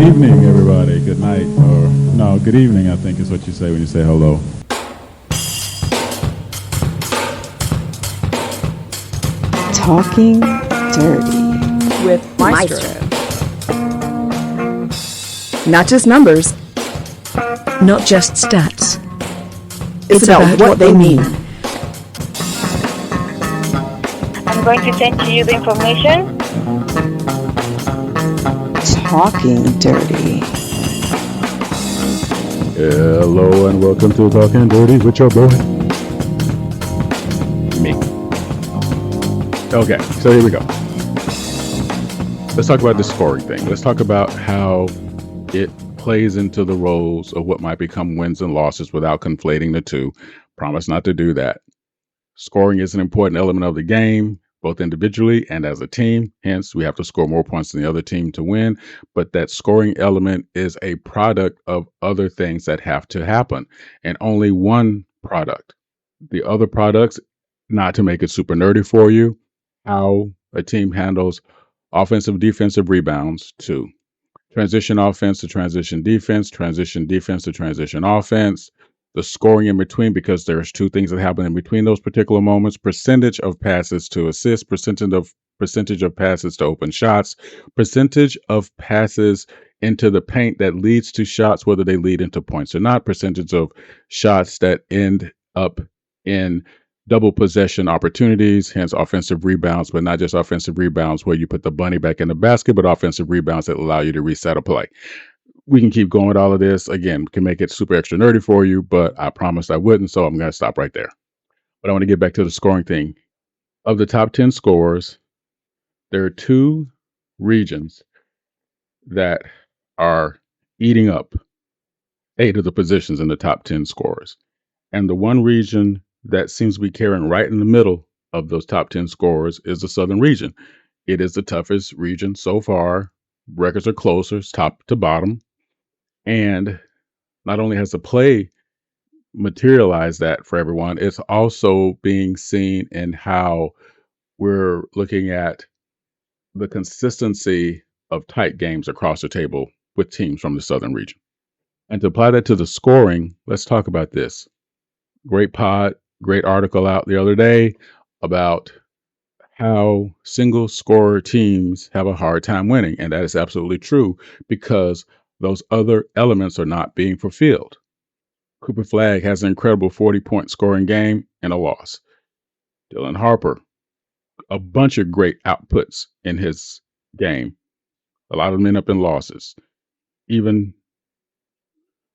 evening, everybody. Good night, or no, good evening, I think is what you say when you say hello. Talking Dirty with Maestro. Not just numbers, Not just stats. it's about what they mean. I'm going to send to you the information. Talking Dirty. Hello and welcome to Talkin Durty with your boy, me. Okay, so here we go. Let's talk about the scoring thing. Let's talk about how it plays into the roles of what might become wins and losses without conflating the two. Promise not to do that. Scoring is an important element of the game, both individually and as a team. Hence, we have to score more points than the other team to win. But that scoring element is a product of other things that have to happen, and only one product. The other products, not to make it super nerdy for you, how a team handles offensive, defensive rebounds, 2. Transition offense to transition defense to transition offense, the scoring in between, because there's 2 things that happen in between those particular moments: percentage of passes to assists, percentage of passes to open shots, percentage of passes into the paint that leads to shots, whether they lead into points or not, percentage of shots that end up in double possession opportunities, hence offensive rebounds, but not just offensive rebounds where you put the bunny back in the basket, but offensive rebounds that allow you to reset a play. We can keep going with all of this. Again, can make it super extra nerdy for you, but I promised I wouldn't, so I'm going to stop right there. But I want to get back to the scoring thing. Of the top 10 scorers, there are 2 regions that are eating up 8 of the positions in the top 10 scorers. And the one region that seems to be carrying right in the middle of those top 10 scorers is the Southern region. It is the toughest region so far. Records are closer, it's top to bottom. And not only has the play materialized that for everyone, it's also being seen in how we're looking at the consistency of tight games across the table with teams from the Southern region. And to apply that to the scoring, let's talk about this. Great article out the other day about how single scorer teams have a hard time winning. And that is absolutely true because those other elements are not being fulfilled. Cooper Flagg has an incredible 40-point scoring game and a loss. Dylan Harper, a bunch of great outputs in his game. A lot of them end up in losses. Even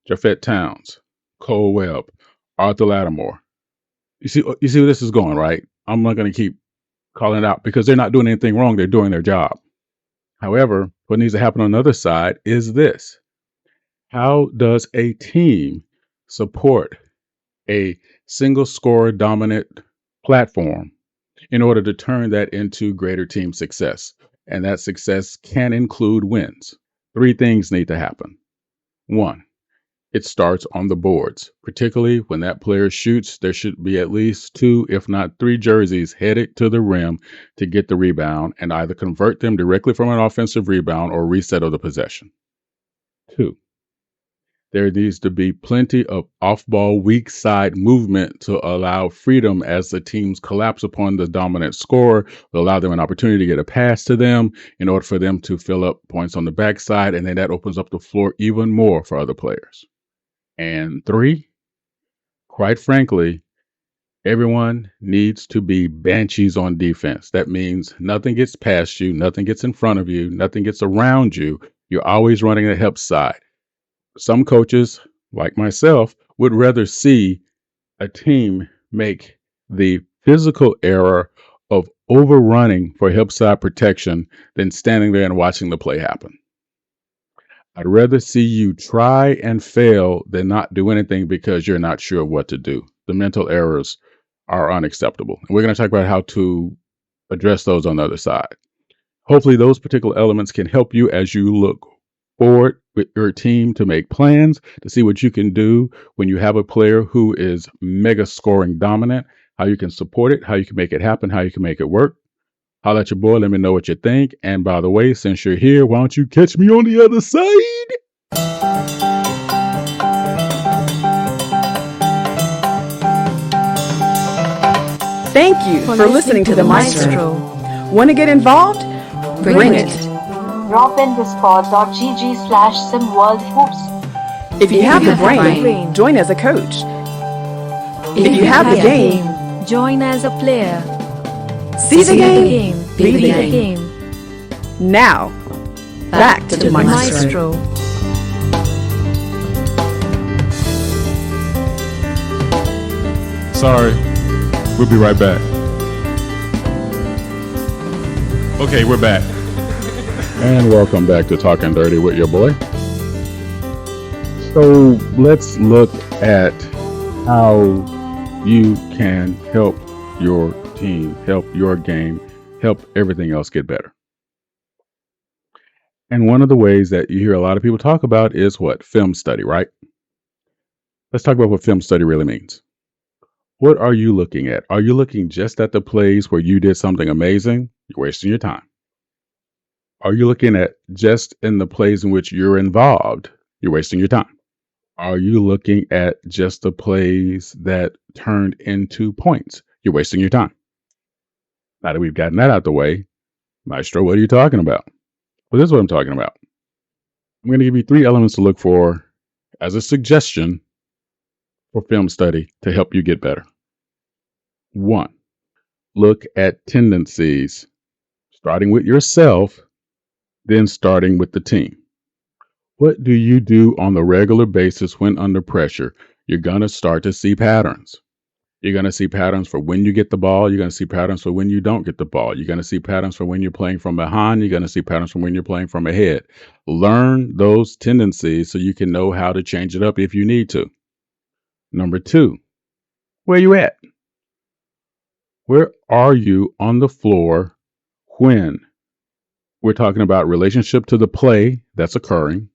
Japhett Towns, Cole Webb, Arthur Lattimore. You see where this is going, right? I'm not going to keep calling it out because they're not doing anything wrong. They're doing their job. However, what needs to happen on the other side is this. How does a team support a single score dominant platform in order to turn that into greater team success? And that success can include wins. 3 things need to happen. 1, it starts on the boards. Particularly when that player shoots, there should be at least 2, if not 3 jerseys headed to the rim to get the rebound and either convert them directly from an offensive rebound or reset of the possession. 2, there needs to be plenty of off-ball weak side movement to allow freedom as the teams collapse upon the dominant scorer, to allow them an opportunity to get a pass to them in order for them to fill up points on the backside, and then that opens up the floor even more for other players. And 3, quite frankly, everyone needs to be banshees on defense. That means nothing gets past you, nothing gets in front of you, nothing gets around you. You're always running the help side. Some coaches, like myself, would rather see a team make the physical error of overrunning for help side protection than standing there and watching the play happen. I'd rather see you try and fail than not do anything because you're not sure what to do. The mental errors are unacceptable. And we're going to talk about how to address those on the other side. Hopefully those particular elements can help you as you look forward with your team to make plans to see what you can do when you have a player who is mega scoring dominant, how you can support it, how you can make it happen, how you can make it work. Holla at your boy. Let me know what you think. And by the way, since you're here, why don't you catch me on the other side? Thank you for listening to the Maestro. Want to get involved? Bring it. Drop in discord.gg/SimWorld Hoops. If you have the brain, join as a coach. If you have the game, join as a player. see the game, Be be the the game. game. Now, back to the Maestro. Sorry. We'll be right back. Okay, we're back. And welcome back to Talkin' Dirty with your boy. So let's look at how you can help your team, help your game, help everything else get better. And one of the ways that you hear a lot of people talk about is what? Film study, right? Let's talk about what film study really means. What are you looking at? Are you looking just at the plays where you did something amazing? You're wasting your time. Are you looking at just in the plays in which you're involved? You're wasting your time. Are you looking at just the plays that turned into points? You're wasting your time. Now that we've gotten that out the way, Maestro, what are you talking about? Well, this is what I'm talking about. I'm going to give you 3 elements to look for as a suggestion for film study to help you get better. 1, look at tendencies, starting with yourself, then starting with the team. What do you do on the regular basis when under pressure? You're going to start to see patterns. You're going to see patterns for when you get the ball. You're going to see patterns for when you don't get the ball. You're going to see patterns for when you're playing from behind. You're going to see patterns for when you're playing from ahead. Learn those tendencies so you can know how to change it up if you need to. Number 2, where you at? Where are you on the floor when we're talking about relationship to the play that's occurring,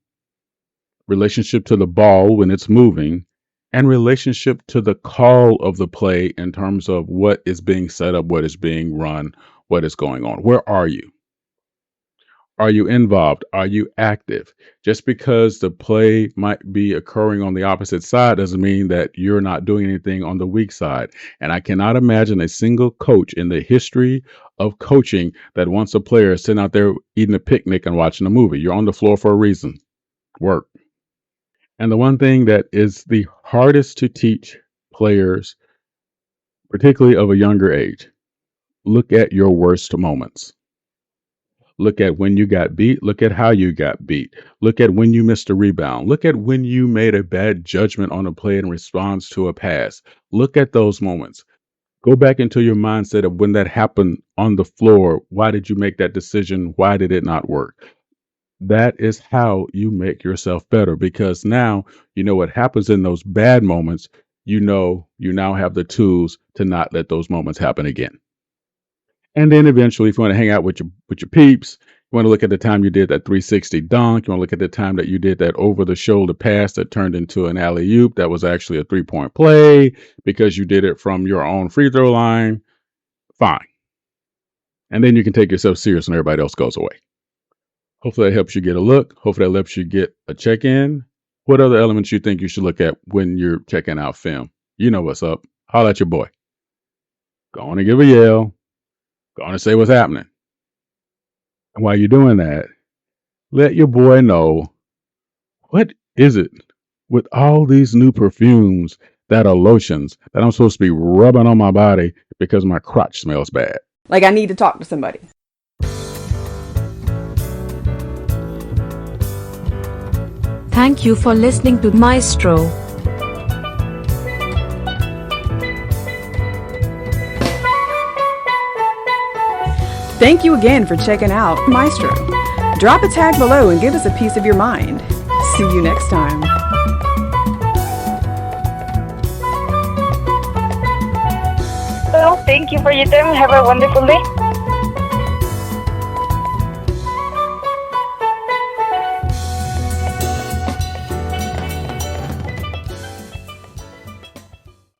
relationship to the ball when it's moving, and relationship to the call of the play in terms of what is being set up, what is being run, what is going on? Where are you? Are you involved? Are you active? Just because the play might be occurring on the opposite side doesn't mean that you're not doing anything on the weak side. And I cannot imagine a single coach in the history of coaching that wants a player sitting out there eating a picnic and watching a movie. You're on the floor for a reason. Work. And the one thing that is the hardest to teach players, particularly of a younger age, look at your worst moments. Look at when you got beat. Look at how you got beat. Look at when you missed a rebound. Look at when you made a bad judgment on a play in response to a pass. Look at those moments. Go back into your mindset of when that happened on the floor. Why did you make that decision? Why did it not work? That is how you make yourself better, because now you know what happens in those bad moments. You know you now have the tools to not let those moments happen again. And then eventually, if you want to hang out with your peeps, you want to look at the time you did that 360 dunk. You want to look at the time that you did that over-the-shoulder pass that turned into an alley-oop that was actually a 3-point play because you did it from your own free throw line. Fine. And then you can take yourself serious and everybody else goes away. Hopefully that helps you get a look. Hopefully that helps you get a check-in. What other elements you think you should look at when you're checking out film? You know what's up. Holla at your boy. Go on and give a yell. Go on and say what's happening. And while you're doing that, let your boy know, what is it with all these new perfumes that are lotions that I'm supposed to be rubbing on my body because my crotch smells bad? Like I need to talk to somebody. Thank you for listening to Maestro. Thank you again for checking out Maestro. Drop a tag below and give us a piece of your mind. See you next time. Well, thank you for your time. Have a wonderful day.